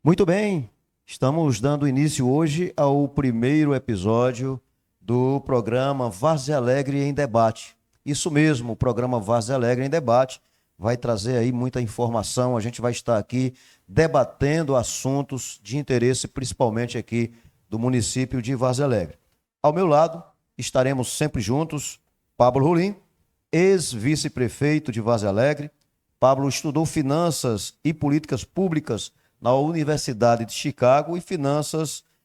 Muito bem, estamos dando início hoje ao primeiro episódio do programa Várzea Alegre em Debate. Isso mesmo, o programa Várzea Alegre em Debate vai trazer aí muita informação, a gente vai estar aqui debatendo assuntos de interesse, principalmente aqui do município de Várzea Alegre. Ao meu lado, estaremos sempre juntos, Pablo Rolim, ex-vice-prefeito de Várzea Alegre. Pablo estudou finanças e políticas públicas na Universidade de Chicago e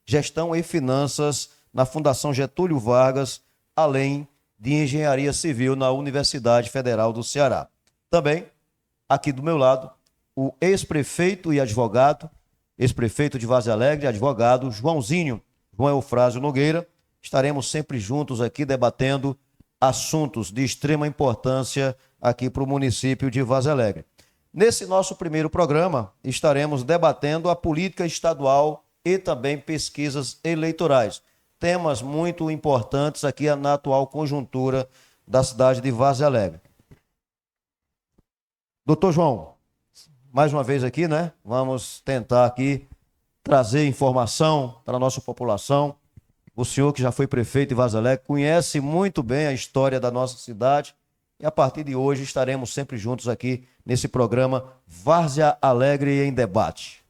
gestão e finanças na Fundação Getúlio Vargas, além de engenharia civil na Universidade Federal do Ceará. Também, aqui do meu lado, o ex-prefeito e advogado, ex-prefeito de Várzea Alegre, advogado Joãozinho, João Eufrásio Nogueira. Estaremos sempre juntos aqui debatendo assuntos de extrema importância aqui para o município de Várzea Alegre. Nesse nosso primeiro programa, estaremos debatendo a política estadual e também pesquisas eleitorais. Temas muito importantes aqui na atual conjuntura da cidade de Várzea Alegre. Doutor João, mais uma vez aqui, né? Vamos tentar aqui trazer informação para a nossa população. O senhor que já foi prefeito de Várzea Alegre conhece muito bem a história da nossa cidade e a partir de hoje estaremos sempre juntos aqui nesse programa Várzea Alegre em Debate.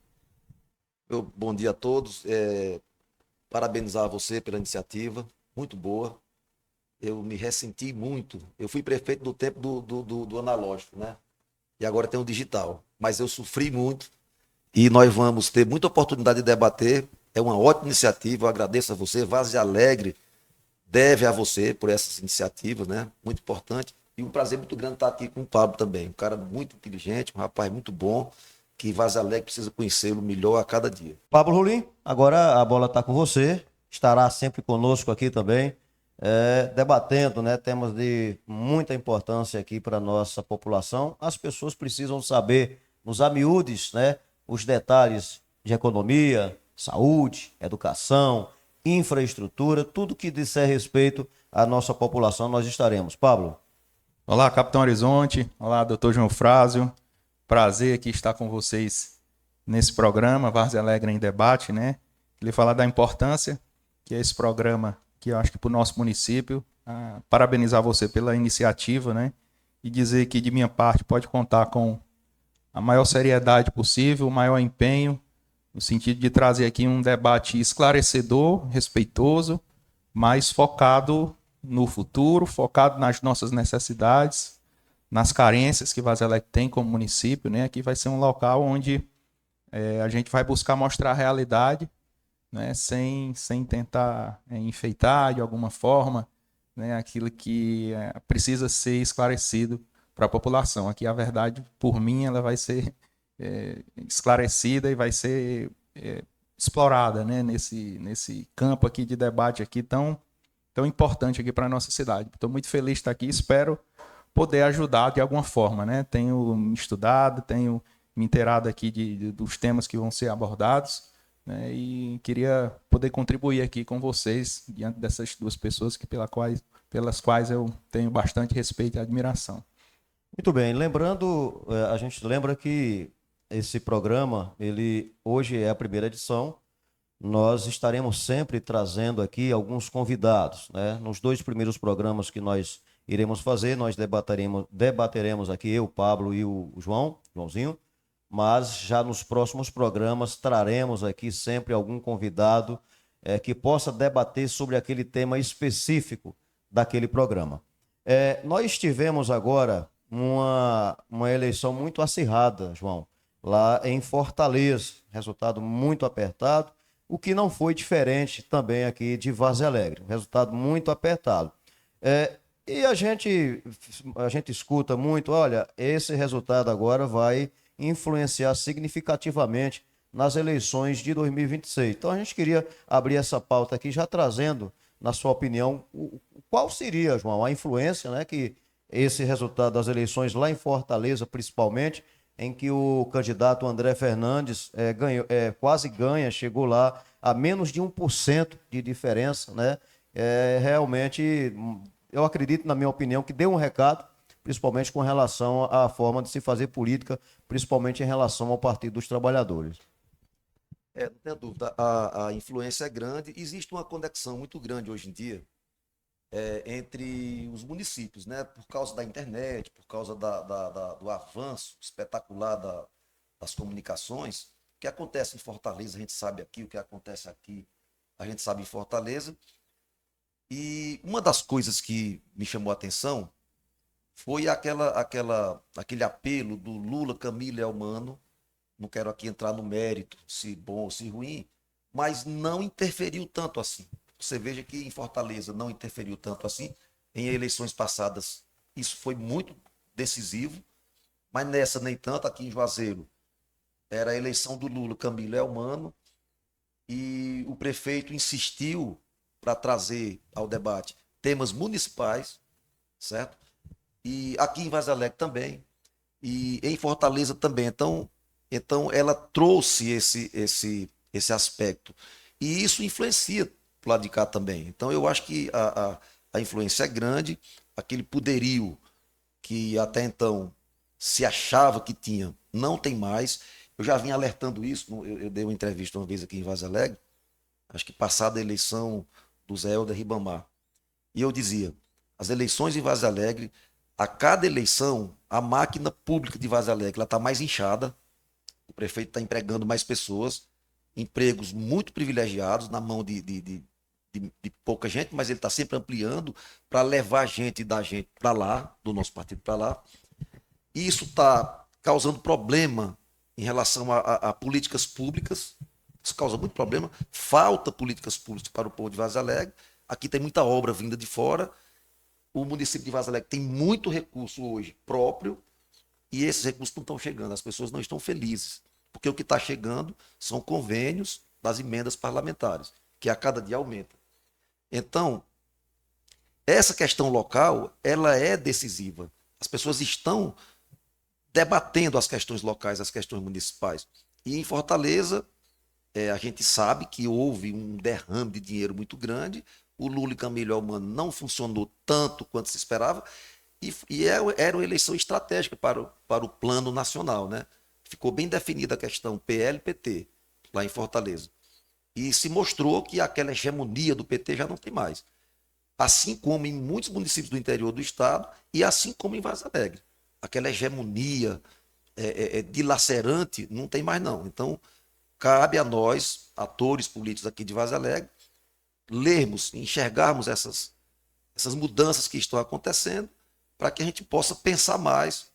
Bom dia a todos. Parabenizar você pela iniciativa, muito boa. Eu me ressenti muito. Eu fui prefeito do tempo do analógico, né? E agora tem o digital. Mas eu sofri muito e nós vamos ter muita oportunidade de debater. É uma ótima iniciativa. Eu agradeço a você. Várzea Alegre deve a você por essas iniciativas, né? Muito importante. E um prazer muito grande estar aqui com o Pablo também. Um cara muito inteligente, um rapaz muito bom, que Várzea Alegre precisa conhecê-lo melhor a cada dia. Pablo Rolim, agora a bola está com você. Estará sempre conosco aqui também, debatendo, né, temas de muita importância aqui para a nossa população. As pessoas precisam saber, nos amiúdes, né, os detalhes de economia, saúde, educação, infraestrutura, tudo que disser respeito à nossa população, nós estaremos. Pablo. Olá, Capitão Horizonte. Olá, doutor João Frásio. Prazer aqui estar com vocês nesse programa, Várzea Alegre em Debate, né? Queria falar da importância que é esse programa, que eu acho que para o nosso município. Parabenizar você pela iniciativa, né? E dizer que, de minha parte, pode contar com a maior seriedade possível, o maior empenho, no sentido de trazer aqui um debate esclarecedor, respeitoso, mas focado no futuro, focado nas nossas necessidades, nas carências que Várzea Alegre tem como município, né? Aqui vai ser um local onde a gente vai buscar mostrar a realidade, né? Sem tentar enfeitar de alguma forma, né? Aquilo que precisa ser esclarecido para a população. Aqui a verdade, por mim, ela vai ser esclarecida e vai ser explorada, né? Nesse campo aqui de debate aqui tão importante aqui para a nossa cidade. Estou muito feliz de estar aqui, espero poder ajudar de alguma forma, né? Tenho estudado, tenho me inteirado aqui dos temas que vão ser abordados, né? E queria poder contribuir aqui com vocês diante dessas duas pessoas pelas quais eu tenho bastante respeito e admiração. Muito bem, lembrando, a gente lembra que esse programa, ele hoje é a primeira edição. Nós estaremos sempre trazendo aqui alguns convidados, né? Nos dois primeiros programas que nós iremos fazer, nós debateremos aqui eu, Pablo e o Joãozinho, mas já nos próximos programas traremos aqui sempre algum convidado que possa debater sobre aquele tema específico daquele programa. Nós tivemos agora uma eleição muito acirrada, João, lá em Fortaleza, resultado muito apertado, o que não foi diferente também aqui de Várzea Alegre, um resultado muito apertado. E a gente escuta muito, olha, esse resultado agora vai influenciar significativamente nas eleições de 2026. Então a gente queria abrir essa pauta aqui já trazendo, na sua opinião, qual seria, João, a influência, né, que esse resultado das eleições lá em Fortaleza, principalmente, em que o candidato André Fernandes quase ganha, chegou lá a menos de 1% de diferença, né? Realmente, eu acredito, na minha opinião, que deu um recado, principalmente com relação à forma de se fazer política, principalmente em relação ao Partido dos Trabalhadores. Não tenha dúvida, a influência é grande. Existe uma conexão muito grande hoje em dia entre os municípios, né? Por causa da internet, por causa do avanço espetacular das comunicações. O que acontece em Fortaleza, a gente sabe aqui, o que acontece aqui, a gente sabe em Fortaleza. E uma das coisas que me chamou a atenção foi aquele apelo do Lula, Camilo e Elmano. Não quero aqui entrar no mérito, se bom ou se ruim, mas não interferiu tanto assim. Você veja que em Fortaleza não interferiu tanto assim. Em eleições passadas, isso foi muito decisivo, mas nessa nem tanto. Aqui em Juazeiro, era a eleição do Lula, Camilo Elmano, e o prefeito insistiu para trazer ao debate temas municipais, certo? E aqui em Vaz Alegre também, e em Fortaleza também. Então ela trouxe esse aspecto. E isso influencia para lado de cá também. Então eu acho que a influência é grande, aquele poderio que até então se achava que tinha, não tem mais. Eu já vim alertando isso, eu dei uma entrevista uma vez aqui em Vaz Alegre, acho que passada a eleição do Zé Helder Ribamar. E eu dizia, as eleições em Vaz Alegre, a cada eleição, a máquina pública de Vaz Alegre está mais inchada, o prefeito está empregando mais pessoas, empregos muito privilegiados na mão de pouca gente, mas ele está sempre ampliando para levar a gente da gente para lá, do nosso partido para lá. E isso está causando problema em relação a políticas públicas. Isso causa muito problema. Falta políticas públicas para o povo de Vaz Alegre. Aqui tem muita obra vinda de fora. O município de Vaz Alegre tem muito recurso hoje próprio e esses recursos não estão chegando. As pessoas não estão felizes, porque o que está chegando são convênios das emendas parlamentares, que a cada dia aumenta. Então, essa questão local, ela é decisiva. As pessoas estão debatendo as questões locais, as questões municipais. E em Fortaleza, a gente sabe que houve um derrame de dinheiro muito grande, o Lula e Camilo Elmano não funcionou tanto quanto se esperava, era uma eleição estratégica para o plano nacional, né? Ficou bem definida a questão PL-PT, lá em Fortaleza. E se mostrou que aquela hegemonia do PT já não tem mais. Assim como em muitos municípios do interior do estado e assim como em Vaz Alegre. Aquela hegemonia dilacerante não tem mais não. Então, cabe a nós, atores políticos aqui de Vaz Alegre, lermos, enxergarmos essas mudanças que estão acontecendo para que a gente possa pensar mais.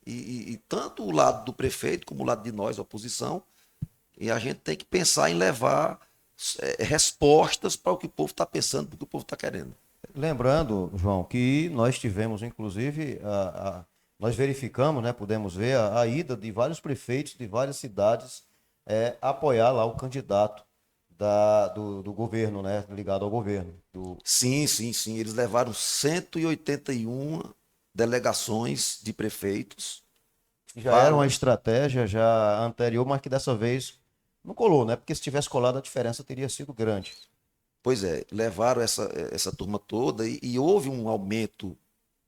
E tanto o lado do prefeito como o lado de nós, a oposição, e a gente tem que pensar em levar respostas para o que o povo está pensando, para o que o povo está querendo. Lembrando, João, que nós tivemos, inclusive, nós verificamos, né, pudemos ver a ida de vários prefeitos de várias cidades apoiar lá o candidato do governo, né, ligado ao governo. Sim, sim, sim. Eles levaram 181 delegações de prefeitos. Já era uma estratégia já anterior, mas que dessa vez não colou, né? Porque se tivesse colado a diferença teria sido grande. Pois é, levaram essa turma toda e houve um aumento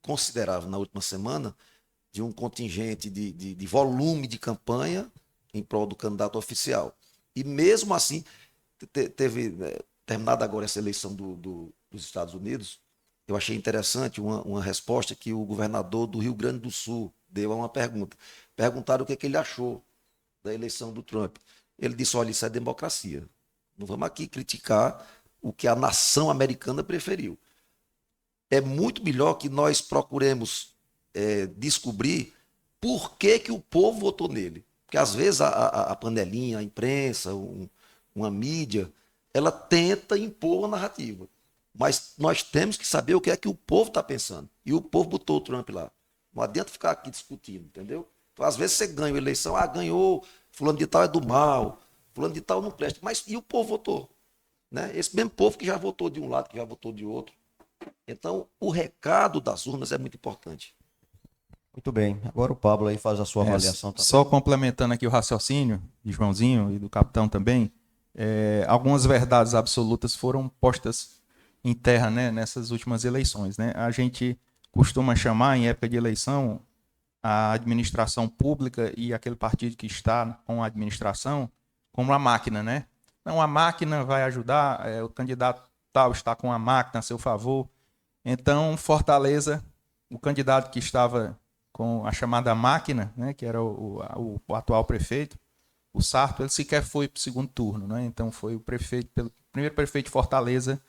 considerável na última semana de um contingente de volume de campanha em prol do candidato oficial. E mesmo assim, teve, terminada agora essa eleição dos Estados Unidos, eu achei interessante uma resposta que o governador do Rio Grande do Sul deu a uma pergunta. Perguntaram o que ele achou da eleição do Trump. Ele disse, olha, isso é democracia. Não vamos aqui criticar o que a nação americana preferiu. É muito melhor que nós procuremos descobrir por que o povo votou nele. Porque às vezes a panelinha, a imprensa, uma mídia, ela tenta impor a narrativa. Mas nós temos que saber o que é que o povo está pensando. E o povo botou o Trump lá. Não adianta ficar aqui discutindo, entendeu? Então, às vezes você ganha a eleição, ganhou, fulano de tal é do mal, fulano de tal não presta. Mas e o povo votou? Né? Esse mesmo povo que já votou de um lado, que já votou de outro. Então, o recado das urnas é muito importante. Muito bem. Agora o Pablo aí faz a sua avaliação também. Só complementando aqui o raciocínio de Joãozinho e do capitão também, algumas verdades absolutas foram postas em terra, né, nessas últimas eleições. Né? A gente costuma chamar, em época de eleição, a administração pública e aquele partido que está com a administração como uma máquina, né? Não, a máquina vai ajudar, o candidato tal está com a máquina a seu favor. Então, Fortaleza, o candidato que estava com a chamada máquina, né, que era o atual prefeito, o Sarto, ele sequer foi para o segundo turno, né? Então foi o primeiro prefeito de Fortaleza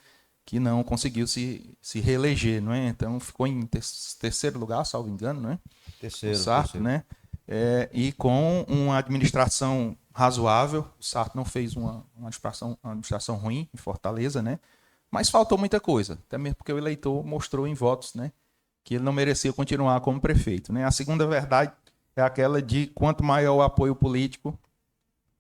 que não conseguiu se reeleger, não é? Então ficou em terceiro lugar, salvo engano, não é? O Sarto, né? E com uma administração razoável, o Sarto não fez uma administração ruim em Fortaleza, né? Mas faltou muita coisa, até mesmo porque o eleitor mostrou em votos, né, que ele não merecia continuar como prefeito, né? A segunda verdade é aquela de quanto maior o apoio político,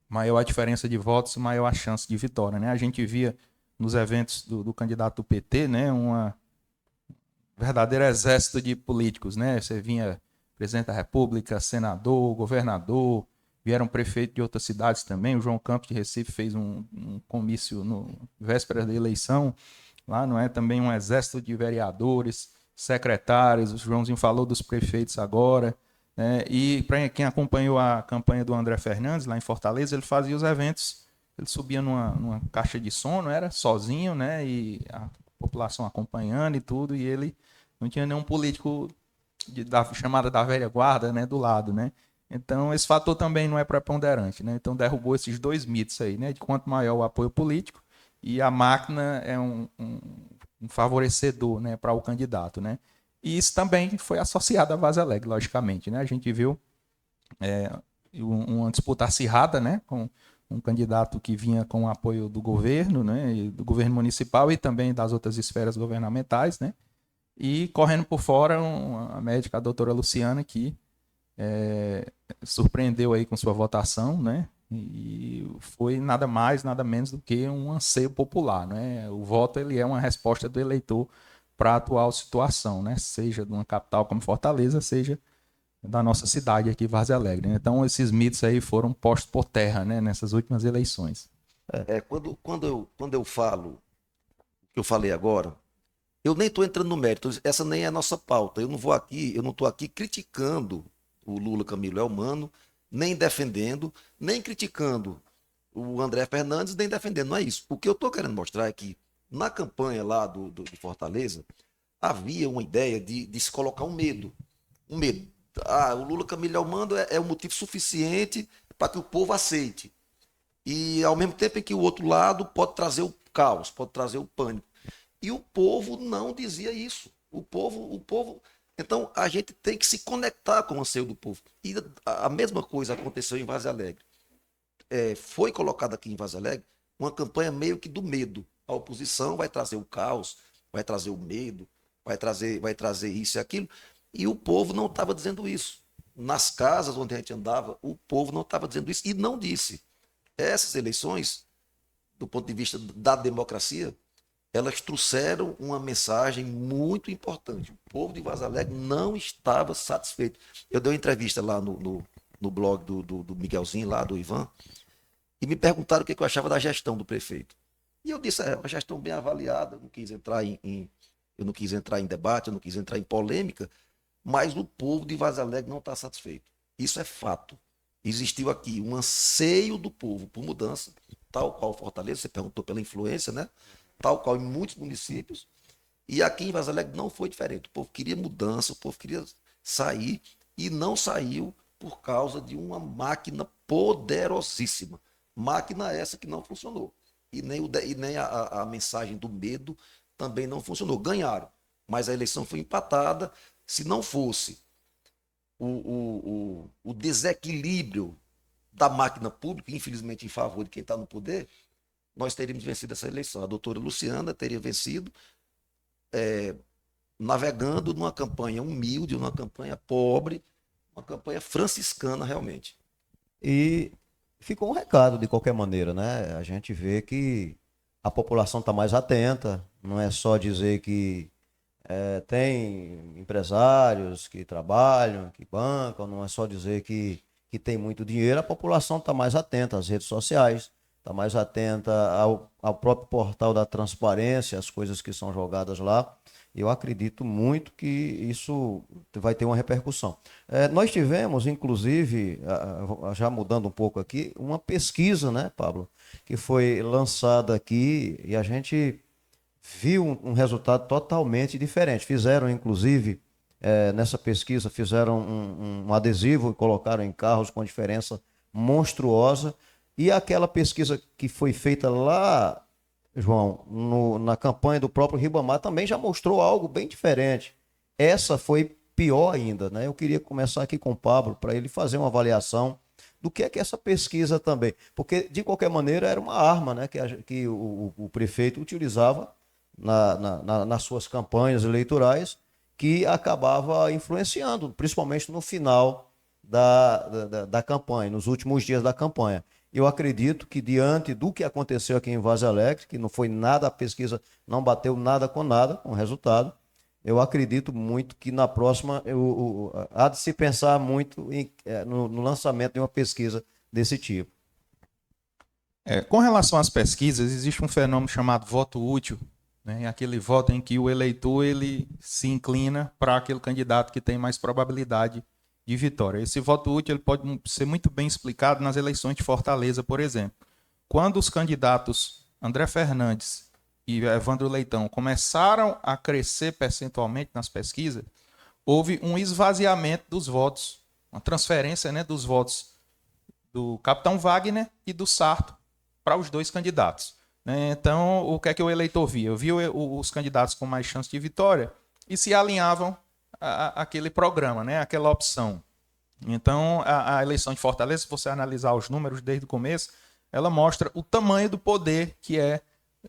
maior a diferença de votos, maior a chance de vitória, né? A gente via nos eventos do candidato do PT, né, uma verdadeiro exército de políticos, né? Você vinha presidente da República, senador, governador, vieram prefeito de outras cidades também. O João Campos de Recife fez um comício no véspera da eleição, lá não é? Também um exército de vereadores, secretários. O Joãozinho falou dos prefeitos agora. E para quem acompanhou a campanha do André Fernandes lá em Fortaleza, ele fazia os eventos, ele subia numa caixa de som, não era? Sozinho, né? E a população acompanhando e tudo, e ele não tinha nenhum político chamada da velha guarda, né, do lado, né? Então esse fator também não é preponderante, né? Então derrubou esses dois mitos aí, né? De quanto maior o apoio político e a máquina é um favorecedor, né, para o candidato, né? E isso também foi associado à Vaza Alegre, logicamente, né? A gente viu uma disputa acirrada, né, com um candidato que vinha com o apoio do governo, né, e do governo municipal e também das outras esferas governamentais, né? E correndo por fora a médica, a doutora Luciana, que surpreendeu aí com sua votação, né? E foi nada mais, nada menos do que um anseio popular, né? O voto ele é uma resposta do eleitor para a atual situação, né? Seja de uma capital como Fortaleza, seja da nossa cidade aqui, Várzea Alegre, né? Então esses mitos aí foram postos por terra, né? Nessas últimas eleições. Quando eu falo o que eu falei agora, eu nem estou entrando no mérito, essa nem é a nossa pauta. Eu não estou aqui criticando o Lula Camilo Elmano, nem defendendo, nem criticando o André Fernandes, nem defendendo. Não é isso. O que eu estou querendo mostrar é que na campanha lá de Fortaleza, havia uma ideia de se colocar um medo. Um medo. O Lula Camilo Elmano é um motivo suficiente para que o povo aceite. E ao mesmo tempo em que o outro lado pode trazer o caos, pode trazer o pânico. E o povo não dizia isso. O povo. Então a gente tem que se conectar com o anseio do povo. E a mesma coisa aconteceu em Vaza Alegre. Foi colocada aqui em Vaza Alegre uma campanha meio que do medo. A oposição vai trazer o caos, vai trazer o medo, vai trazer isso e aquilo. E o povo não estava dizendo isso. Nas casas onde a gente andava, o povo não estava dizendo isso e não disse. Essas eleições, do ponto de vista da democracia, elas trouxeram uma mensagem muito importante. O povo de Vaza Alegre não estava satisfeito. Eu dei uma entrevista lá no blog do Miguelzinho, lá do Ivan, e me perguntaram o que eu achava da gestão do prefeito. E eu disse, uma gestão bem avaliada, eu não quis entrar em debate, eu não quis entrar em polêmica, mas o povo de Vaza Alegre não está satisfeito. Isso é fato. Existiu aqui um anseio do povo por mudança, tal qual Fortaleza, você perguntou pela influência, né? Tal qual em muitos municípios, e aqui em Vaza Alegre não foi diferente. O povo queria mudança, o povo queria sair, e não saiu por causa de uma máquina poderosíssima. Máquina essa que não funcionou. E nem a mensagem do medo também não funcionou. Ganharam, mas a eleição foi empatada. Se não fosse o desequilíbrio da máquina pública, infelizmente em favor de quem está no poder, nós teríamos vencido essa eleição. A doutora Luciana teria vencido, navegando numa campanha humilde, numa campanha pobre, uma campanha franciscana realmente. E ficou um recado de qualquer maneira, né? A gente vê que a população está mais atenta, não é só dizer que tem empresários que trabalham, que bancam, não é só dizer que tem muito dinheiro, a população está mais atenta às redes sociais, está mais atenta ao próprio portal da transparência, as coisas que são jogadas lá. Eu acredito muito que isso vai ter uma repercussão. Nós tivemos, inclusive, já mudando um pouco aqui, uma pesquisa, né, Pablo, que foi lançada aqui e a gente viu um resultado totalmente diferente. Fizeram, inclusive, nessa pesquisa, fizeram um adesivo e colocaram em carros com diferença monstruosa. E aquela pesquisa que foi feita lá, João, na campanha do próprio Ribamar, também já mostrou algo bem diferente. Essa foi pior ainda, né? Eu queria começar aqui com o Pablo, para ele fazer uma avaliação do que é que essa pesquisa também. Porque, de qualquer maneira, era uma arma, né, que o prefeito utilizava nas suas campanhas eleitorais, que acabava influenciando, principalmente no final da campanha, nos últimos dias da campanha. Eu acredito que, diante do que aconteceu aqui em Vargem Alegre, que não foi nada, a pesquisa não bateu nada com o resultado, eu acredito muito que na próxima há de se pensar muito no lançamento de uma pesquisa desse tipo. Com relação às pesquisas, existe um fenômeno chamado voto útil, né? Aquele voto em que o eleitor ele se inclina para aquele candidato que tem mais probabilidade de vitória. Esse voto útil ele pode ser muito bem explicado nas eleições de Fortaleza, por exemplo. Quando os candidatos André Fernandes e Evandro Leitão começaram a crescer percentualmente nas pesquisas, houve um esvaziamento dos votos, uma transferência, né, dos votos do capitão Wagner e do Sarto para os dois candidatos. Então, o que é que o eleitor via? Eu via os candidatos com mais chance de vitória e se alinhavam àquele programa, né? Aquela opção. Então, a eleição de Fortaleza, se você analisar os números desde o começo, ela mostra o tamanho do poder que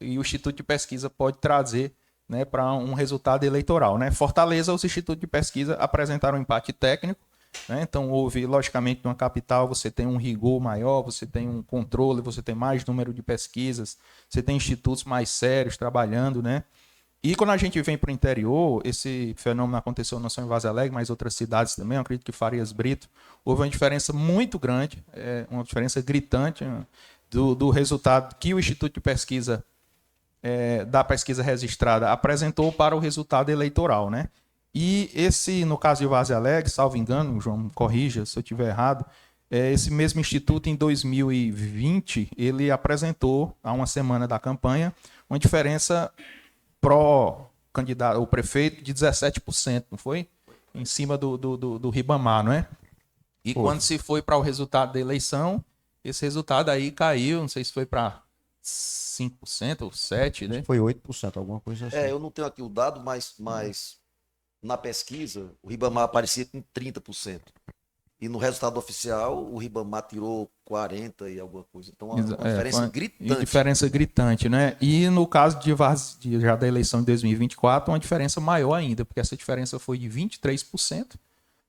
e o Instituto de Pesquisa pode trazer, né, para um resultado eleitoral, né? Fortaleza, os institutos de pesquisa apresentaram um empate técnico, né? Então, houve, logicamente, numa capital, você tem um rigor maior, você tem um controle, você tem mais número de pesquisas, você tem institutos mais sérios trabalhando, né? E quando a gente vem para o interior, esse fenômeno aconteceu não só em Vargem Alegre, mas em outras cidades também, eu acredito que Farias Brito, houve uma diferença muito grande, uma diferença gritante do resultado que o Instituto de Pesquisa, da pesquisa registrada, apresentou para o resultado eleitoral, né? E esse, no caso de Vargem Alegre, salvo engano, João, me corrija se eu estiver errado, esse mesmo instituto, em 2020, ele apresentou, há uma semana da campanha, uma diferença pró-candidato, o prefeito, de 17%, não foi? Em cima do Ribamar, não é? E quando se foi para o resultado da eleição, esse resultado aí caiu, não sei se foi para 5% ou 7%, né? Foi 8%, alguma coisa assim. Eu não tenho aqui o dado, mas na pesquisa, o Ribamar aparecia com 30%. E no resultado oficial, o Ribamar tirou 40% e alguma coisa. Então, uma diferença gritante. Diferença gritante, né? E no caso já da eleição de 2024, uma diferença maior ainda, porque essa diferença foi de 23%,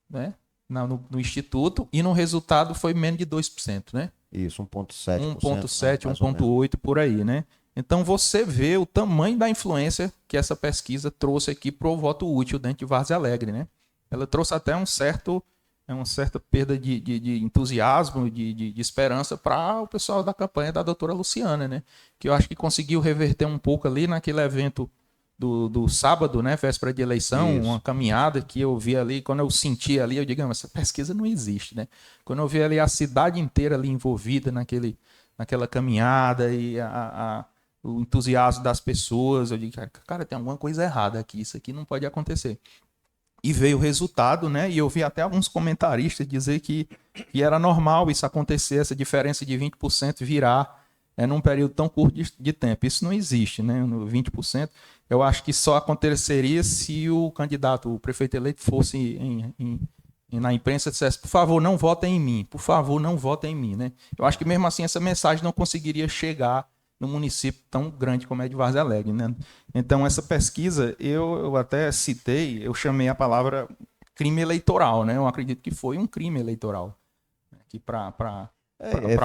né? No Instituto, e no resultado foi menos de 2%, né? Isso, 1,7%. 1,7%, 1,8% por aí, né? Então você vê o tamanho da influência que essa pesquisa trouxe aqui para o voto útil dentro de Vargem Alegre, né? Ela trouxe até uma certa perda de entusiasmo, de esperança para o pessoal da campanha da doutora Luciana, né? Que eu acho que conseguiu reverter um pouco ali naquele evento do sábado, né? Véspera de eleição, uma caminhada que eu vi ali, quando eu senti ali, eu digo, essa pesquisa não existe, né? Quando eu vi ali a cidade inteira ali envolvida naquela caminhada e o entusiasmo das pessoas, eu digo, cara, tem alguma coisa errada aqui, isso aqui não pode acontecer. E veio o resultado, né? E eu vi até alguns comentaristas dizer que era normal isso acontecer, essa diferença de 20% virar num período tão curto de tempo. Isso não existe, né? No 20%. Eu acho que só aconteceria se o candidato, o prefeito eleito, fosse na imprensa e dissesse, por favor, não votem em mim, por favor, não votem em mim, né? Eu acho que mesmo assim essa mensagem não conseguiria chegar no município tão grande como é de Vargem Alegre, né? Então, essa pesquisa, eu até citei, eu chamei a palavra crime eleitoral, né? Eu acredito que foi um crime eleitoral aqui para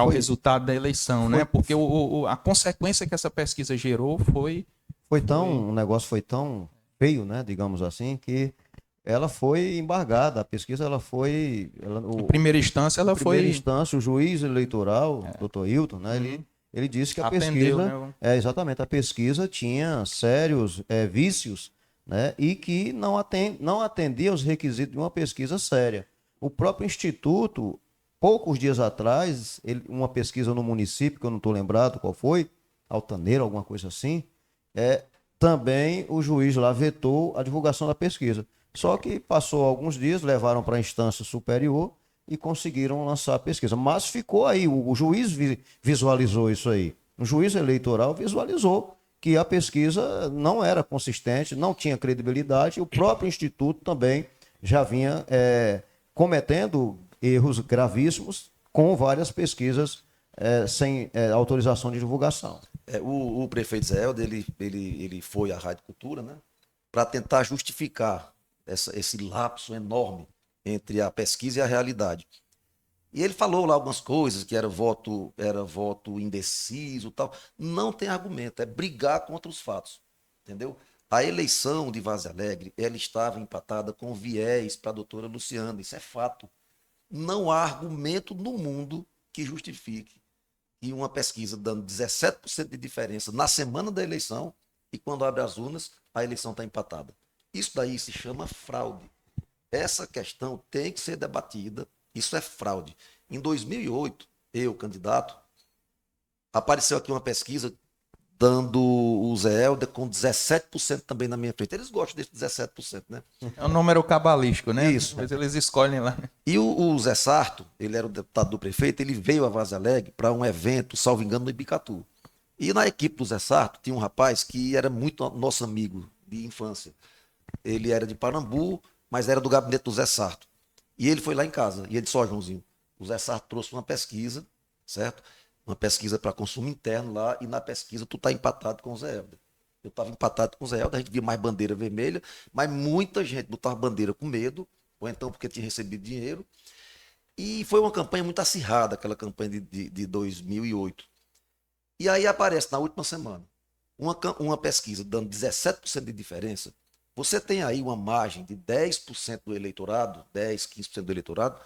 o resultado da eleição, né? Porque a consequência que essa pesquisa gerou o negócio foi tão feio, né? Digamos assim, que ela foi embargada. A pesquisa, em primeira instância, em primeira instância, o juiz eleitoral, Dr. Hilton, né? Ele disse que a pesquisa, exatamente, a pesquisa tinha sérios vícios né? E que não atendia aos requisitos de uma pesquisa séria. O próprio Instituto, poucos dias atrás, uma pesquisa no município, que eu não estou lembrado qual foi, Altaneira, alguma coisa assim, também o juiz lá vetou a divulgação da pesquisa. Só que passou alguns dias, levaram para a instância superior e conseguiram lançar a pesquisa. Mas ficou aí, o juiz visualizou isso aí. O juiz eleitoral visualizou que a pesquisa não era consistente, não tinha credibilidade, e o próprio Instituto também já vinha cometendo erros gravíssimos com várias pesquisas sem autorização de divulgação. O prefeito Zé Helder, ele foi à Rádio Cultura, né, para tentar justificar esse lapso enorme entre a pesquisa e a realidade. E ele falou lá algumas coisas, que era voto indeciso e tal. Não tem argumento, é brigar contra os fatos, entendeu? A eleição de Várzea Alegre, ela estava empatada com viés para a doutora Luciana, isso é fato. Não há argumento no mundo que justifique que uma pesquisa dando 17% de diferença na semana da eleição e quando abre as urnas, a eleição está empatada. Isso daí se chama fraude. Essa questão tem que ser debatida. Isso é fraude. Em 2008, eu, candidato, apareceu aqui uma pesquisa dando o Zé Helder com 17% também na minha frente. Eles gostam desse 17%, né? É um número cabalístico, né? Isso. Mas eles escolhem lá. E o Zé Sarto, ele era o deputado do prefeito, ele veio a Várzea Alegre para um evento, salvo engano, no Ibicatu. E na equipe do Zé Sarto tinha um rapaz que era muito nosso amigo de infância. Ele era de Parambu, mas era do gabinete do Zé Sarto. E ele foi lá em casa, e ele disse, Joãozinho, o Zé Sarto trouxe uma pesquisa, certo? Uma pesquisa para consumo interno lá, e na pesquisa tu tá empatado com o Zé Helder. Eu estava empatado com o Zé Helder, a gente via mais bandeira vermelha, mas muita gente botava bandeira com medo, ou então porque tinha recebido dinheiro. E foi uma campanha muito acirrada, aquela campanha de 2008. E aí aparece na última semana uma pesquisa dando 17% de diferença. Você tem aí uma margem de 10% do eleitorado, 10, 15% do eleitorado,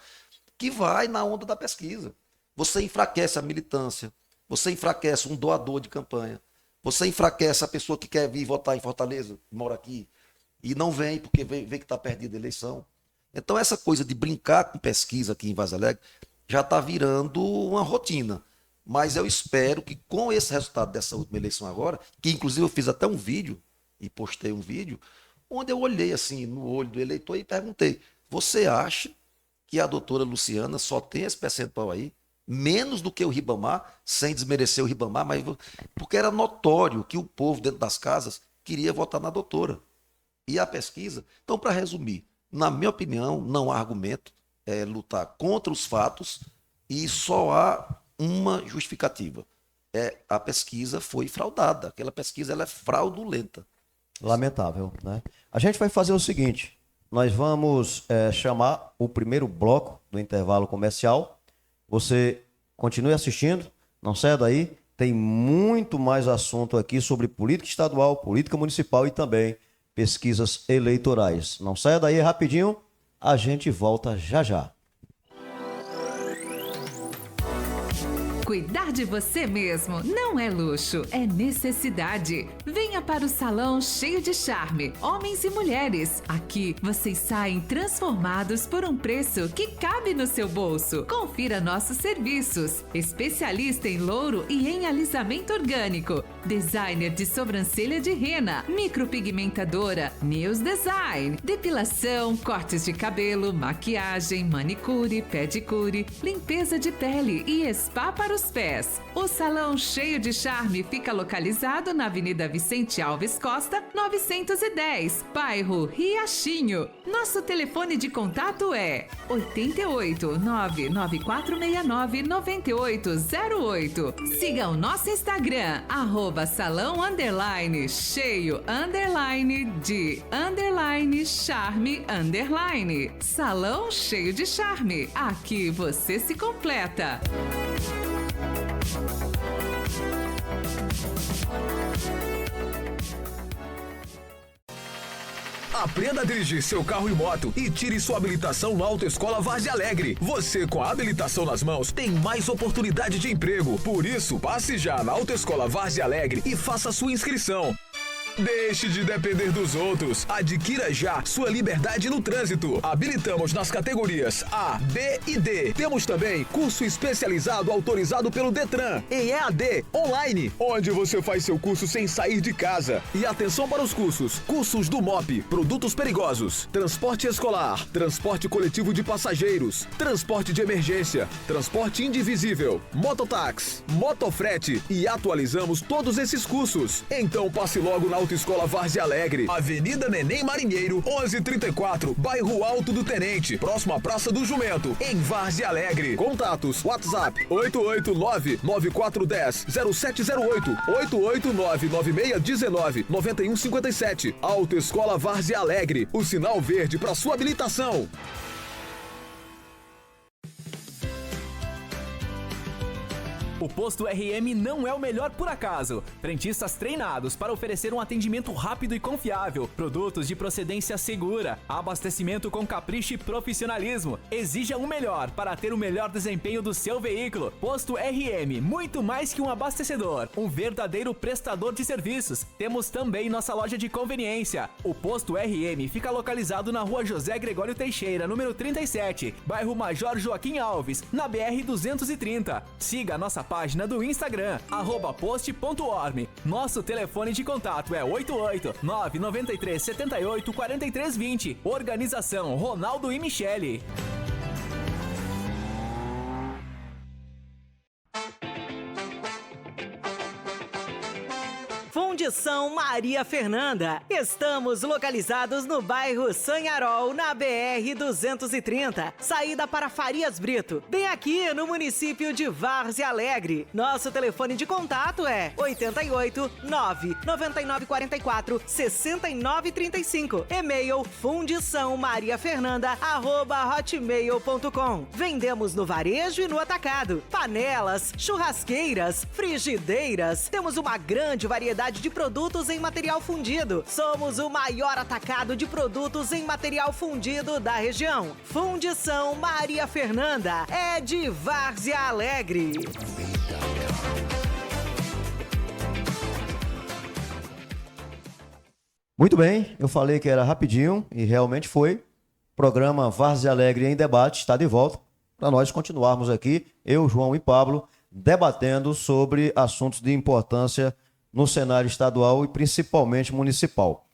que vai na onda da pesquisa. Você enfraquece a militância, você enfraquece um doador de campanha, você enfraquece a pessoa que quer vir votar em Fortaleza, que mora aqui, e não vem porque vê que está perdida a eleição. Então essa coisa de brincar com pesquisa aqui em Várzea Alegre já está virando uma rotina. Mas eu espero que com esse resultado dessa última eleição agora, que inclusive eu fiz até um vídeo, e postei um vídeo, onde eu olhei assim no olho do eleitor e perguntei, você acha que a doutora Luciana só tem esse percentual aí, menos do que o Ribamar, sem desmerecer o Ribamar, mas porque era notório que o povo dentro das casas queria votar na doutora. E a pesquisa, então para resumir, na minha opinião, não há argumento, lutar contra os fatos e só há uma justificativa. A pesquisa foi fraudada, aquela pesquisa ela é fraudulenta. Lamentável, né? A gente vai fazer o seguinte, nós vamos chamar o primeiro bloco do intervalo comercial. Você continue assistindo, não saia daí, tem muito mais assunto aqui sobre política estadual, política municipal e também pesquisas eleitorais. Não saia daí rapidinho, a gente volta já já. Cuidar de você mesmo não é luxo, é necessidade. Venha para o Salão Cheio de Charme, homens e mulheres. Aqui vocês saem transformados por um preço que cabe no seu bolso. Confira nossos serviços. Especialista em louro e em alisamento orgânico. Designer de sobrancelha de rena, micropigmentadora, News Design, depilação, cortes de cabelo, maquiagem, manicure, pedicure, limpeza de pele e spa para os pés. O Salão Cheio de Charme fica localizado na Avenida Vicente Alves Costa, 910, bairro Riachinho. Nosso telefone de contato é 88 99469 9808. Siga o nosso Instagram, @salão_de_charme_. Salão Cheio de Charme. Aqui você se completa. Aprenda a dirigir seu carro e moto e tire sua habilitação na Autoescola Várzea Alegre. Você, com a habilitação nas mãos, tem mais oportunidade de emprego. Por isso, passe já na Autoescola Várzea Alegre e faça sua inscrição. Deixe de depender dos outros. Adquira já sua liberdade no trânsito. Habilitamos nas categorias A, B e D. Temos também curso especializado autorizado pelo Detran em EAD online, onde você faz seu curso sem sair de casa. E atenção para os cursos. Cursos do MOP, produtos perigosos, transporte escolar, transporte coletivo de passageiros, transporte de emergência, transporte indivisível, mototáxi, motofrete e atualizamos todos esses cursos. Então passe logo na Autoescola Várzea Alegre, Avenida Neném Marinheiro, 1134, bairro Alto do Tenente, próximo à Praça do Jumento, em Várzea Alegre. Contatos: WhatsApp 889-9410-0708, 889-9619-9157. Autoescola Várzea Alegre, o sinal verde para sua habilitação. O Posto RM não é o melhor por acaso. Frentistas treinados para oferecer um atendimento rápido e confiável, produtos de procedência segura, abastecimento com capricho e profissionalismo. Exija o melhor para ter o melhor desempenho do seu veículo. Posto RM, muito mais que um abastecedor, um verdadeiro prestador de serviços. Temos também nossa loja de conveniência. O Posto RM fica localizado na Rua José Gregório Teixeira, número 37, bairro Major Joaquim Alves, na BR-230. Siga a nossa página do Instagram, @post.orme. Nosso telefone de contato é 88-993-78-4320. Organização Ronaldo e Michele. Fundição Maria Fernanda. Estamos localizados no bairro Sanharol, na BR-230, saída para Farias Brito, bem aqui no município de Várzea Alegre. Nosso telefone de contato é 88-99944-6935. E-mail fundiçãomariafernanda@hotmail.com. Vendemos no varejo e no atacado. Panelas, churrasqueiras, frigideiras. Temos uma grande variedade de produtos em material fundido. Somos o maior atacado de produtos em material fundido da região. Fundição Maria Fernanda é de Várzea Alegre. Muito bem, eu falei que era rapidinho e realmente foi. Programa Várzea Alegre em Debate está de volta para nós continuarmos aqui, eu, João e Pablo, debatendo sobre assuntos de importância no cenário estadual e principalmente municipal.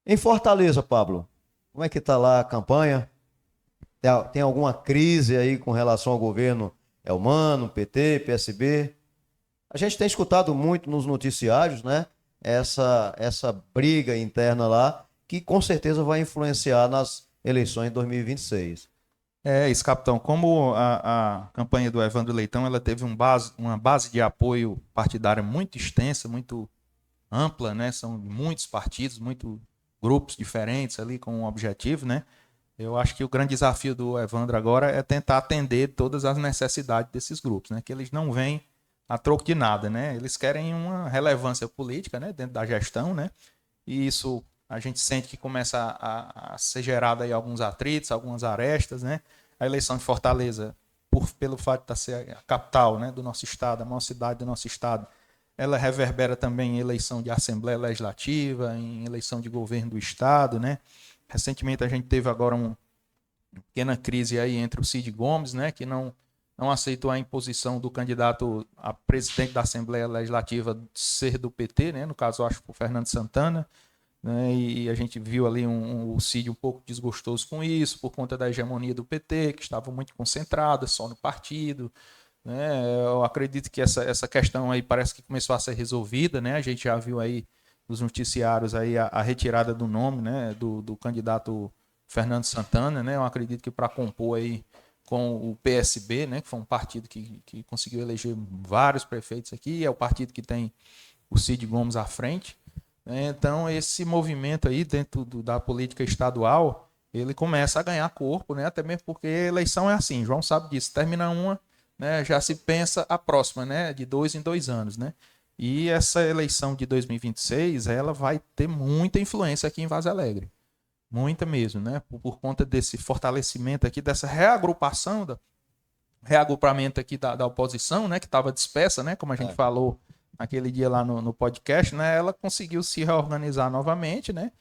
Em Fortaleza, Pablo, como é que está lá a campanha? Tem alguma crise aí com relação ao governo Elmano, PT, PSB? A gente tem escutado muito nos noticiários, né? Essa briga interna lá, que com certeza vai influenciar nas eleições de 2026. É isso, capitão. Como a campanha do Evandro Leitão ela teve uma base de apoio partidária muito extensa, muito ampla, né? São muitos partidos, muitos grupos diferentes ali com um objetivo, né? Eu acho que o grande desafio do Evandro agora é tentar atender todas as necessidades desses grupos, né? Que eles não vêm a troco de nada, né? Eles querem uma relevância política, né? Dentro da gestão, né? E isso a gente sente que começa a ser gerado aí alguns atritos, algumas arestas, né? A eleição de Fortaleza, pelo fato de ser a capital, né, do nosso estado, a maior cidade do nosso estado, ela reverbera também em eleição de Assembleia Legislativa, em eleição de governo do estado, né? Recentemente a gente teve agora uma pequena crise aí entre o Cid Gomes, né, que não aceitou a imposição do candidato a presidente da Assembleia Legislativa ser do PT, né? No caso, eu acho que o Fernando Santana, né? E a gente viu ali o Cid um pouco desgostoso com isso, por conta da hegemonia do PT, que estava muito concentrada só no partido, né? Eu acredito que essa questão aí parece que começou a ser resolvida, né? A gente já viu aí nos noticiários aí a retirada do nome, né, do candidato Fernando Santana, né? Eu acredito que para compor aí com o PSB, né, que foi um partido que conseguiu eleger vários prefeitos aqui, é o partido que tem o Cid Gomes à frente. Então, esse movimento aí dentro da política estadual, ele começa a ganhar corpo, né? Até mesmo porque a eleição é assim, João sabe disso, termina uma, né, já se pensa a próxima, né, de 2 em 2 anos, né? E essa eleição de 2026, ela vai ter muita influência aqui em Várzea Alegre. Muita mesmo, né? Por conta desse fortalecimento aqui, dessa reagrupamento aqui da oposição, né? Que estava dispersa, né? Como a gente falou aquele dia lá no podcast, né? Ela conseguiu se reorganizar novamente, né?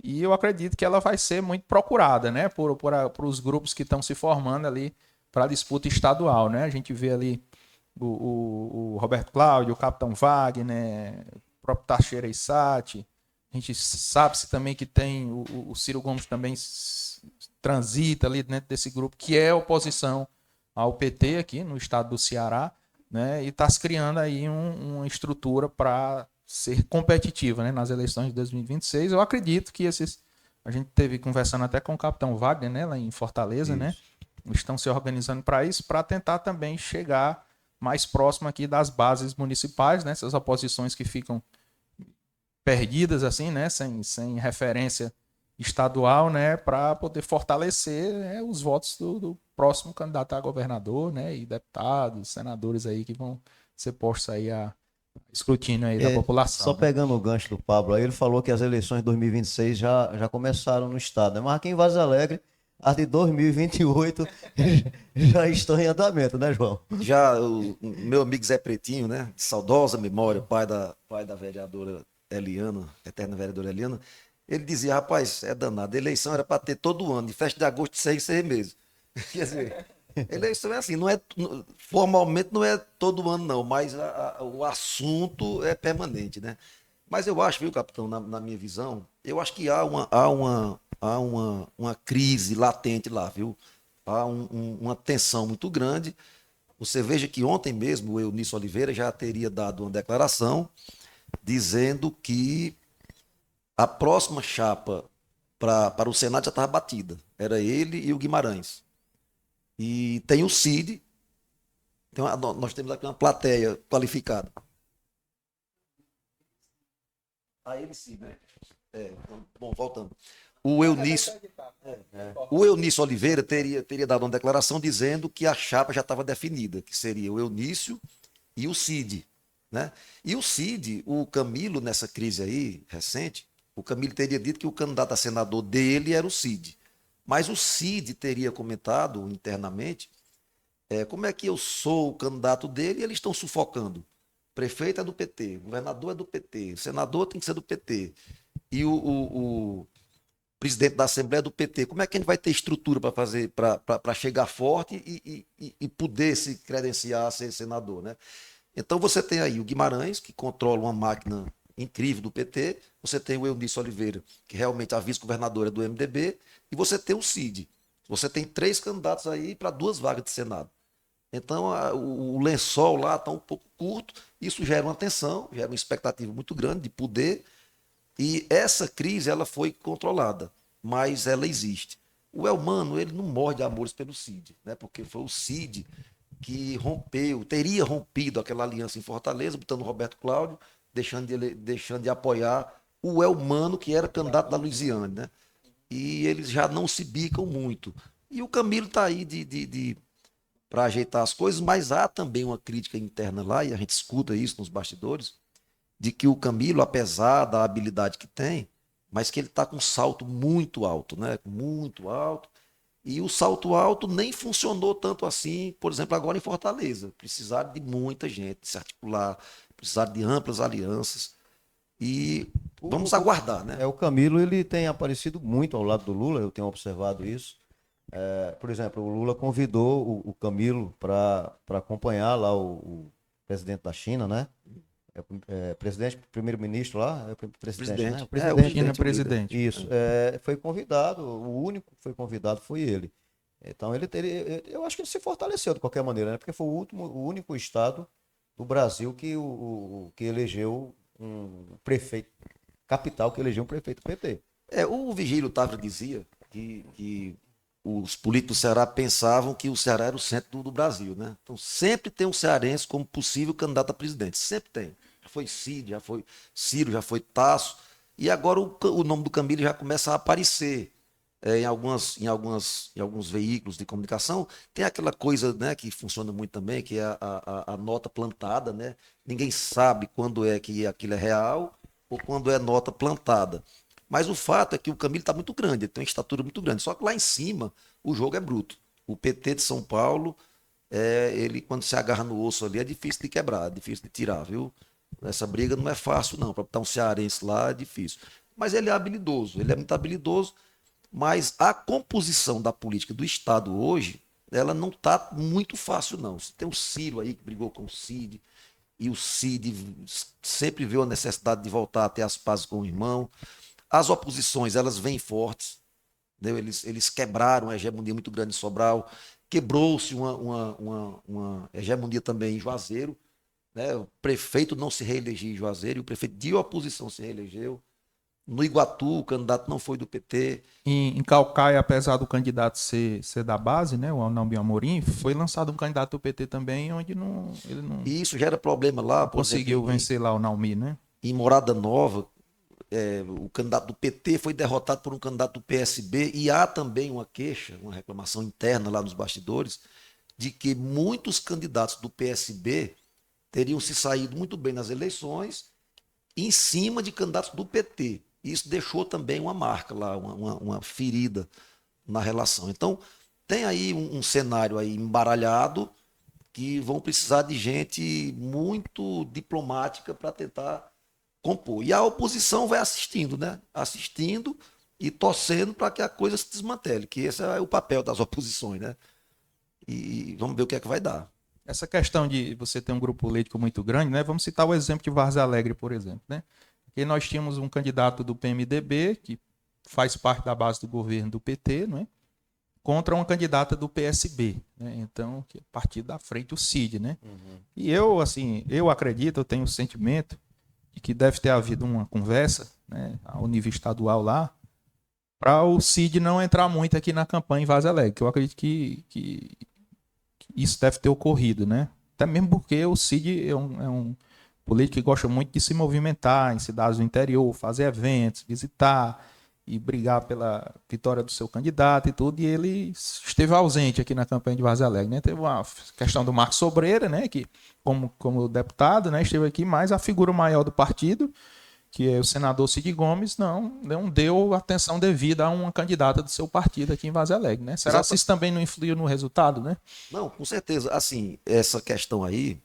E eu acredito que ela vai ser muito procurada, né? Por os grupos que estão se formando ali para a disputa estadual, né? A gente vê ali o Roberto Cláudio, o Capitão Wagner, o próprio Teixeira Issati. A gente sabe-se também que tem o Ciro Gomes também transita ali dentro desse grupo, que é oposição ao PT aqui no estado do Ceará, né? E está se criando aí uma estrutura para ser competitiva, né, nas eleições de 2026. Eu acredito que a gente teve conversando até com o Capitão Wagner, né, lá em Fortaleza, né? Estão se organizando para isso, para tentar também chegar mais próximo aqui das bases municipais, né? Essas oposições que ficam perdidas assim, né, sem referência estadual, né, para poder fortalecer, né, os votos do próximo candidato a governador, né, e deputados, senadores aí que vão ser postos aí a escrutínio aí da população. Só né? pegando o gancho do Pablo aí, ele falou que as eleições de 2026 já começaram no estado, né? Mas aqui em Vaza Alegre, as de 2028 já estão em andamento, né, João? Já o meu amigo Zé Pretinho, né? De saudosa memória, pai da vereadora Eliana, eterna vereadora Eliana, ele dizia, rapaz, é danado, a eleição era para ter todo ano, de festa de agosto de 6 meses. Quer dizer, eleição é assim, formalmente não é todo ano não, mas o assunto é permanente, né? Mas eu acho, viu, capitão, na minha visão, eu acho que há uma crise latente lá, viu? Há uma tensão muito grande. Você veja que ontem mesmo o Eunício Oliveira já teria dado uma declaração dizendo que a próxima chapa para o Senado já estava batida. Era ele e o Guimarães. E tem o Cid. Nós temos aqui uma plateia qualificada. Ele sim, né? Bom, voltando. O Eunício Oliveira teria dado uma declaração dizendo que a chapa já estava definida, que seria o Eunício e o Cid. Né? E o Cid, o Camilo, nessa crise aí, recente, o Camilo teria dito que o candidato a senador dele era o Cid. Mas o Cid teria comentado internamente como é que eu sou o candidato dele e eles estão sufocando. Prefeito é do PT, governador é do PT, senador tem que ser do PT. E o presidente da Assembleia é do PT. Como é que a gente vai ter estrutura para fazer, para chegar forte e poder se credenciar a ser senador, né? Então você tem aí o Guimarães, que controla uma máquina incrível do PT, você tem o Eunício Oliveira, que realmente a vice-governadora é do MDB, e você tem o Cid. Você tem 3 candidatos aí para 2 vagas de Senado. Então o lençol lá está um pouco curto, isso gera uma tensão, gera uma expectativa muito grande de poder, e essa crise ela foi controlada, mas ela existe. O Elmano, ele não morre de amores pelo Cid, né? Porque foi o Cid que teria rompido aquela aliança em Fortaleza, botando o Roberto Cláudio, deixando de apoiar o Elmano, que era candidato da Luisiana, né? E eles já não se bicam muito. E o Camilo está aí para ajeitar as coisas, mas há também uma crítica interna lá, e a gente escuta isso nos bastidores, de que o Camilo, apesar da habilidade que tem, mas que ele está com um salto muito alto, né? Muito alto. E o salto alto nem funcionou tanto assim, por exemplo, agora em Fortaleza. Precisaram de muita gente se articular, precisaram de amplas alianças. E vamos aguardar, né? O Camilo, ele tem aparecido muito ao lado do Lula, eu tenho observado isso. Por exemplo, o Lula convidou o Camilo para acompanhar lá o presidente da China, né? Presidente, primeiro-ministro lá? Presidente, né? O presidente. Isso. Foi convidado, o único que foi convidado foi ele. Então, eu acho que ele se fortaleceu de qualquer maneira, né? Porque foi o único estado do Brasil que elegeu um prefeito, capital que elegeu um prefeito do PT. O Vigílio Távora dizia que os políticos do Ceará pensavam que o Ceará era o centro do Brasil, né? Então sempre tem um cearense como possível candidato a presidente, sempre tem. Já foi Cid, já foi Ciro, já foi Tasso, e agora o nome do Camilo já começa a aparecer em alguns veículos de comunicação. Tem aquela coisa, né, que funciona muito também, que é a nota plantada, né? Ninguém sabe quando é que aquilo é real ou quando é nota plantada. Mas o fato é que o Camilo está muito grande, ele tem uma estatura muito grande. Só que lá em cima o jogo é bruto. O PT de São Paulo, ele quando se agarra no osso ali é difícil de quebrar, é difícil de tirar, viu? Essa briga não é fácil, não. Para botar um cearense lá é difícil. Mas ele é habilidoso, ele é muito habilidoso. Mas a composição da política do Estado hoje, ela não está muito fácil, não. Você tem o Ciro aí que brigou com o Cid, e o Cid sempre viu a necessidade de voltar a ter as pazes com o irmão. As oposições, elas vêm fortes. Entendeu? Eles quebraram uma hegemonia muito grande em Sobral, quebrou-se uma hegemonia também em Juazeiro. Né? O prefeito não se reelegeu em Juazeiro, e o prefeito de oposição se reelegeu. No Iguatu, o candidato não foi do PT. Em Caucaia, apesar do candidato ser da base, né, o Arnaldo Amorim, foi lançado um candidato do PT também, onde ele não E isso gera problema lá. conseguiu exemplo, vencer lá o Naumi, né? Em Morada Nova, o candidato do PT foi derrotado por um candidato do PSB, e há também uma queixa, uma reclamação interna lá nos bastidores, de que muitos candidatos do PSB teriam se saído muito bem nas eleições em cima de candidatos do PT. Isso deixou também uma marca lá, uma ferida na relação. Então, tem aí um cenário aí embaralhado, que vão precisar de gente muito diplomática para tentar compor. E a oposição vai assistindo, né? Assistindo e torcendo para que a coisa se desmantele, que esse é o papel das oposições, né? E vamos ver o que é que vai dar. Essa questão de você ter um grupo político muito grande, né? Vamos citar o exemplo de Várzea Alegre, por exemplo, né? Porque nós tínhamos um candidato do PMDB, que faz parte da base do governo do PT, não é? Contra uma candidata do PSB, né? Então, que é partido da frente, o Cid, né? E eu, assim, eu acredito, eu tenho o sentimento de que deve ter havido uma conversa, né, ao nível estadual lá, para o Cid não entrar muito aqui na campanha em Várzea Alegre, que eu acredito que isso deve ter ocorrido, né? Até mesmo porque o Cid é um político que gosta muito de se movimentar em cidades do interior, fazer eventos, visitar e brigar pela vitória do seu candidato e tudo, e ele esteve ausente aqui na campanha de Várzea Alegre, né? Teve uma questão do Marcos Sobreira, né? Que como deputado, né? Esteve aqui, mas a figura maior do partido, que é o senador Cid Gomes, não deu atenção devida a uma candidata do seu partido aqui em Várzea Alegre, né? Será que isso também não influiu no resultado, né? Não, com certeza. Assim, essa questão aí,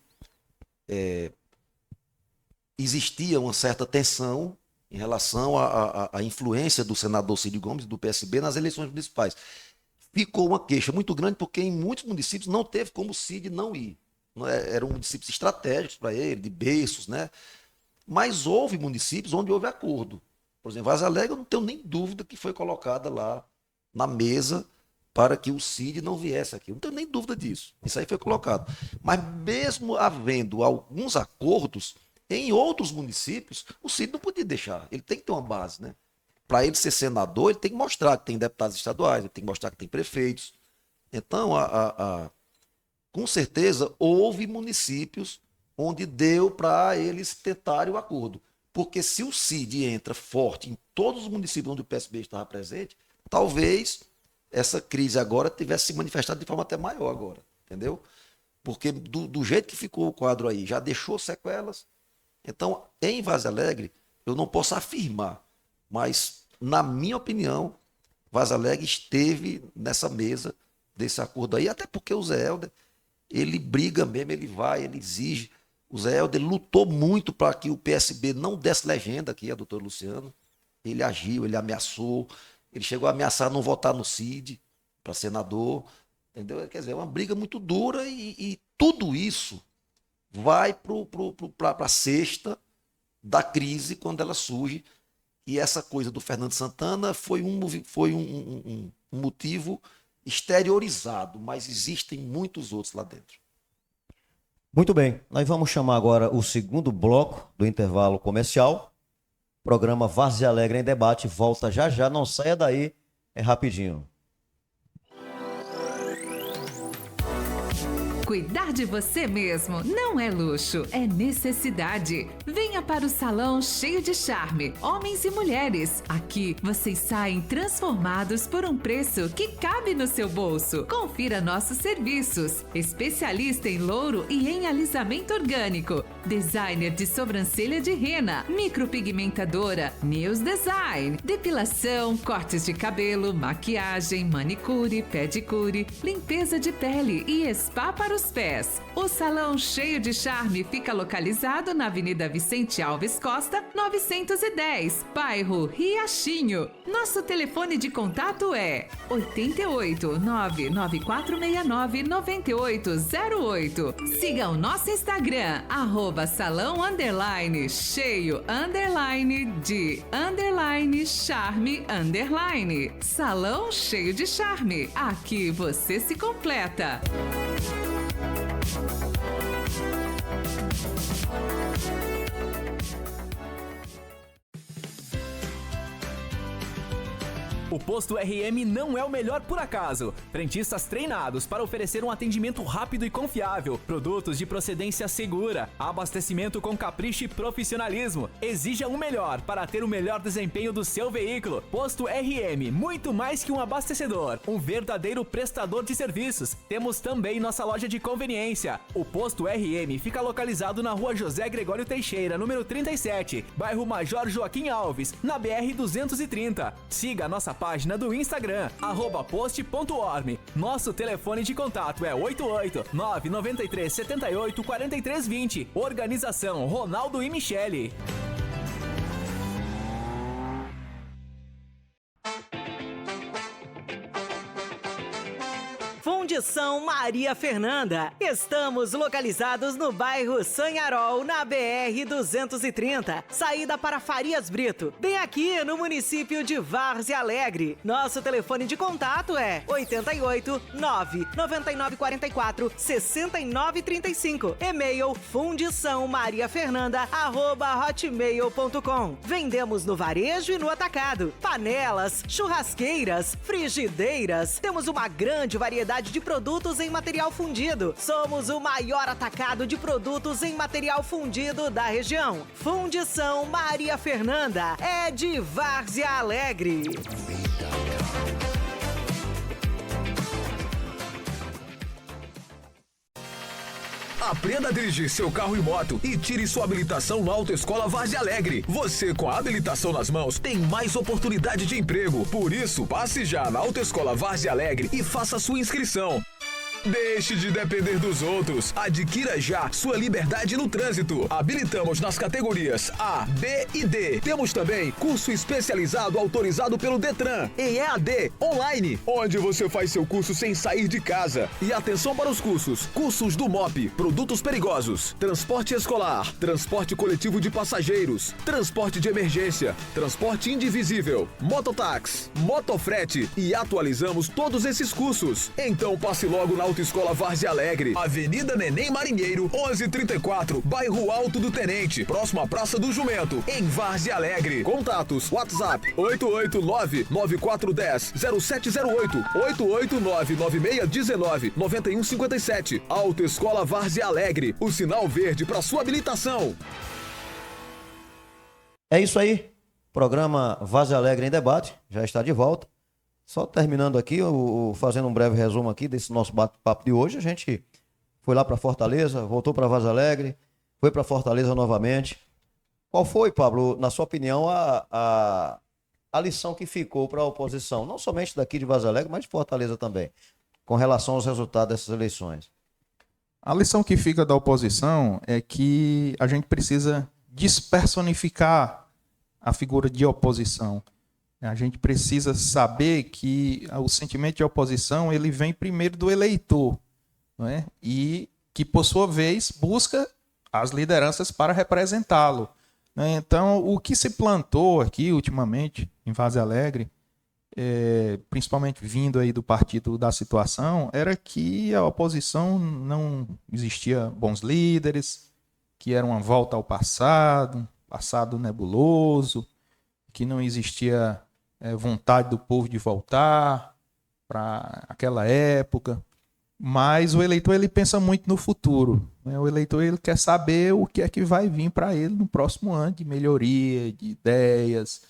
existia uma certa tensão em relação à influência do senador Cid Gomes, do PSB, nas eleições municipais. Ficou uma queixa muito grande, porque em muitos municípios não teve como o Cid não ir. Eram municípios estratégicos para ele, de berços, né? Mas houve municípios onde houve acordo. Por exemplo, Várzea Alegre, eu não tenho nem dúvida que foi colocada lá na mesa para que o Cid não viesse aqui. Eu não tenho nem dúvida disso. Isso aí foi colocado. Mas mesmo havendo alguns acordos, em outros municípios, o Cid não podia deixar. Ele tem que ter uma base, né? Para ele ser senador, ele tem que mostrar que tem deputados estaduais, ele tem que mostrar que tem prefeitos. Então, com certeza, houve municípios onde deu para eles tentarem o acordo. Porque se o Cid entra forte em todos os municípios onde o PSB estava presente, talvez essa crise agora tivesse se manifestado de forma até maior agora, entendeu? Porque do jeito que ficou o quadro aí, já deixou sequelas. Então, em Várzea Alegre, eu não posso afirmar, mas, na minha opinião, Várzea Alegre esteve nessa mesa desse acordo aí, até porque o Zé Helder, ele briga mesmo, ele vai, ele exige. O Zé Helder lutou muito para que o PSB não desse legenda aqui, a doutor Luciano. Ele agiu, ele ameaçou, ele chegou a ameaçar não votar no Cid para senador, entendeu? Quer dizer, é uma briga muito dura e tudo isso vai para a cesta da crise quando ela surge. E essa coisa do Fernando Santana foi um motivo exteriorizado, mas existem muitos outros lá dentro. Muito bem, nós vamos chamar agora o segundo bloco do intervalo comercial. Programa Várzea Alegre em Debate volta já já, não saia daí, é rapidinho. Cuidar de você mesmo não é luxo, é necessidade. Venha para o Salão Cheio de Charme, homens e mulheres. Aqui vocês saem transformados por um preço que cabe no seu bolso. Confira nossos serviços. Especialista em louro e em alisamento orgânico. Designer de sobrancelha de rena. Micropigmentadora. News Design. Depilação, cortes de cabelo, maquiagem, manicure, pedicure, limpeza de pele e spa para nos pés. O Salão Cheio de Charme fica localizado na Avenida Vicente Alves Costa, 910, bairro Riachinho. Nosso telefone de contato é 88 99469 9808. Siga o nosso Instagram, @salão_cheio_de_charme_. Salão Cheio de Charme. Aqui você se completa. O posto RM não é o melhor por acaso. Frentistas treinados para oferecer um atendimento rápido e confiável, produtos de procedência segura, abastecimento com capricho e profissionalismo. Exija o melhor para ter o melhor desempenho do seu veículo. Posto RM, muito mais que um abastecedor, um verdadeiro prestador de serviços. Temos também nossa loja de conveniência. O posto RM fica localizado na Rua José Gregório Teixeira, número 37, bairro Major Joaquim Alves, na BR-230. Siga a nossa página do Instagram, @post.orme. Nosso telefone de contato é 88 993 78 43 20. Organização Ronaldo e Michele. Fundição Maria Fernanda. Estamos localizados no bairro Sanharol, na BR-230, saída para Farias Brito, bem aqui no município de Várzea Alegre. Nosso telefone de contato é 88 99944 6935. E-mail fundiçãomariafernanda@hotmail.com. Vendemos no varejo e no atacado. Panelas, churrasqueiras, frigideiras. Temos uma grande variedade de produtos em material fundido. Somos o maior atacado de produtos em material fundido da região. Fundição Maria Fernanda é de Várzea Alegre. Aprenda a dirigir seu carro e moto e tire sua habilitação na Autoescola Várzea Alegre. Você, com a habilitação nas mãos, tem mais oportunidade de emprego. Por isso, passe já na Autoescola Várzea Alegre e faça sua inscrição. Deixe de depender dos outros. Adquira já sua liberdade no trânsito. Habilitamos nas categorias A, B e D. Temos também curso especializado autorizado pelo Detran, em EAD, online, onde você faz seu curso sem sair de casa. E atenção para os cursos. Cursos do MOP, produtos perigosos, transporte escolar, transporte coletivo de passageiros, transporte de emergência, transporte indivisível, mototáxi, motofrete, e atualizamos todos esses cursos. Então passe logo na Autoescola Várzea Alegre, Avenida Neném Marinheiro, 1134, bairro Alto do Tenente, próximo à Praça do Jumento, em Várzea Alegre. Contatos: WhatsApp 889-9410-0708, 889-9619-9157. Autoescola Várzea Alegre, o sinal verde para sua habilitação. É isso aí. Programa Várzea Alegre em Debate já está de volta. Só terminando aqui, fazendo um breve resumo aqui desse nosso bate-papo de hoje. A gente foi lá para Fortaleza, voltou para Várzea Alegre, foi para Fortaleza novamente. Qual foi, Pablo, na sua opinião, a lição que ficou para a oposição, não somente daqui de Várzea Alegre, mas de Fortaleza também, com relação aos resultados dessas eleições? A lição que fica da oposição é que a gente precisa despersonificar a figura de oposição. A gente precisa saber que o sentimento de oposição ele vem primeiro do eleitor, não é? E que, por sua vez, busca as lideranças para representá-lo. Né? Então, o que se plantou aqui ultimamente em Várzea Alegre, principalmente vindo aí do partido da situação, era que a oposição não existia bons líderes, que era uma volta ao passado nebuloso, que não existia vontade do povo de voltar para aquela época. Mas o eleitor ele pensa muito no futuro. Né? O eleitor ele quer saber o que é que vai vir para ele no próximo ano, de melhoria, de ideias,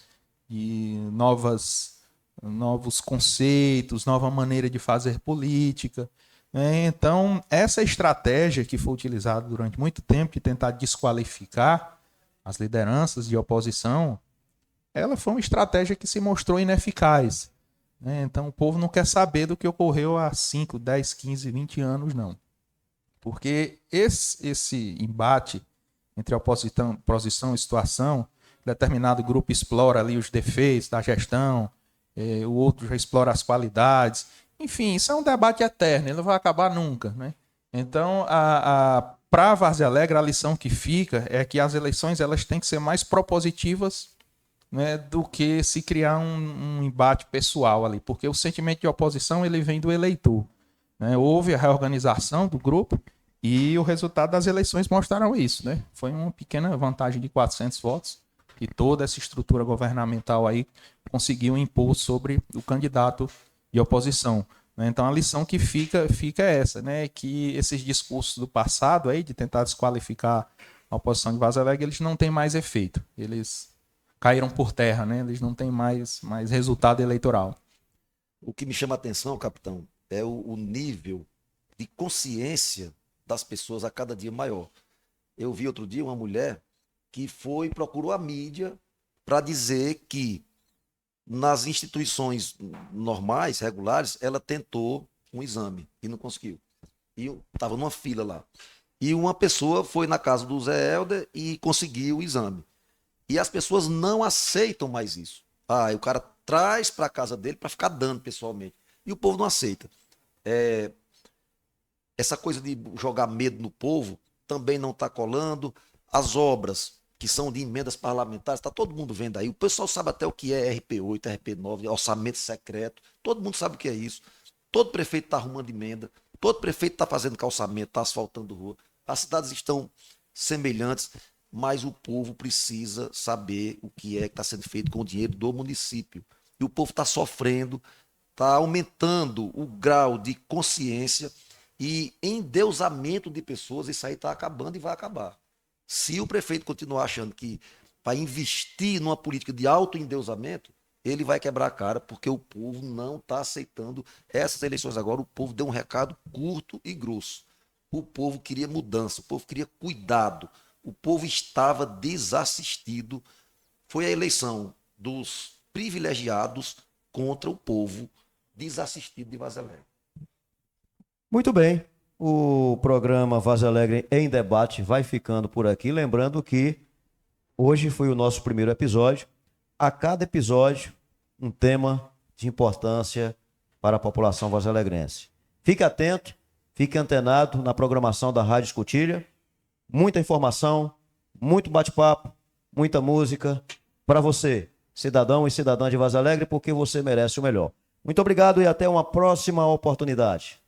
de novos conceitos, nova maneira de fazer política. Né? Então, essa estratégia que foi utilizada durante muito tempo de tentar desqualificar as lideranças de oposição, ela foi uma estratégia que se mostrou ineficaz. Né? Então, o povo não quer saber do que ocorreu há 5, 10, 15, 20 anos, não. Porque esse embate entre a oposição e situação, determinado grupo explora ali os defeitos da gestão, o outro já explora as qualidades. Enfim, isso é um debate eterno, ele não vai acabar nunca, né? Então, para a Várzea Alegre, a lição que fica é que as eleições elas têm que ser mais propositivas, né, do que se criar um embate pessoal ali, porque o sentimento de oposição ele vem do eleitor, né? Houve a reorganização do grupo e o resultado das eleições mostraram isso, né? Foi uma pequena vantagem de 400 votos e toda essa estrutura governamental aí conseguiu impor sobre o candidato de oposição, né? Então a lição que fica é essa, né? Que esses discursos do passado aí de tentar desqualificar a oposição de Várzea Alegre, eles não têm mais efeito, eles caíram por terra, né? Eles não têm mais resultado eleitoral. O que me chama a atenção, capitão, é o nível de consciência das pessoas a cada dia maior. Eu vi outro dia uma mulher que procurou a mídia para dizer que nas instituições normais, regulares, ela tentou um exame e não conseguiu. E estava numa fila lá. E uma pessoa foi na casa do Zé Helder e conseguiu o exame. E as pessoas não aceitam mais isso. Ah, o cara traz para a casa dele para ficar dando pessoalmente. E o povo não aceita. Essa coisa de jogar medo no povo também não está colando. As obras que são de emendas parlamentares, está todo mundo vendo aí. O pessoal sabe até o que é RP8, RP9, orçamento secreto. Todo mundo sabe o que é isso. Todo prefeito está arrumando emenda. Todo prefeito está fazendo calçamento, está asfaltando rua. As cidades estão semelhantes, mas o povo precisa saber o que está sendo feito com o dinheiro do município. E o povo está sofrendo, está aumentando o grau de consciência e endeusamento de pessoas. Isso aí está acabando e vai acabar. Se o prefeito continuar achando que vai investir numa política de autoendeusamento, ele vai quebrar a cara, porque o povo não está aceitando essas eleições agora. O povo deu um recado curto e grosso. O povo queria mudança, o povo queria cuidado, o povo estava desassistido. Foi a eleição dos privilegiados contra o povo desassistido de Várzea Alegre. Muito bem. O programa Várzea Alegre em Debate vai ficando por aqui. Lembrando que hoje foi o nosso primeiro episódio. A cada episódio, um tema de importância para a população varzealegrense. Fique atento, fique antenado na programação da Rádio Escotilha. Muita informação, muito bate-papo, muita música para você, cidadão e cidadã de Várzea Alegre, porque você merece o melhor. Muito obrigado e até uma próxima oportunidade.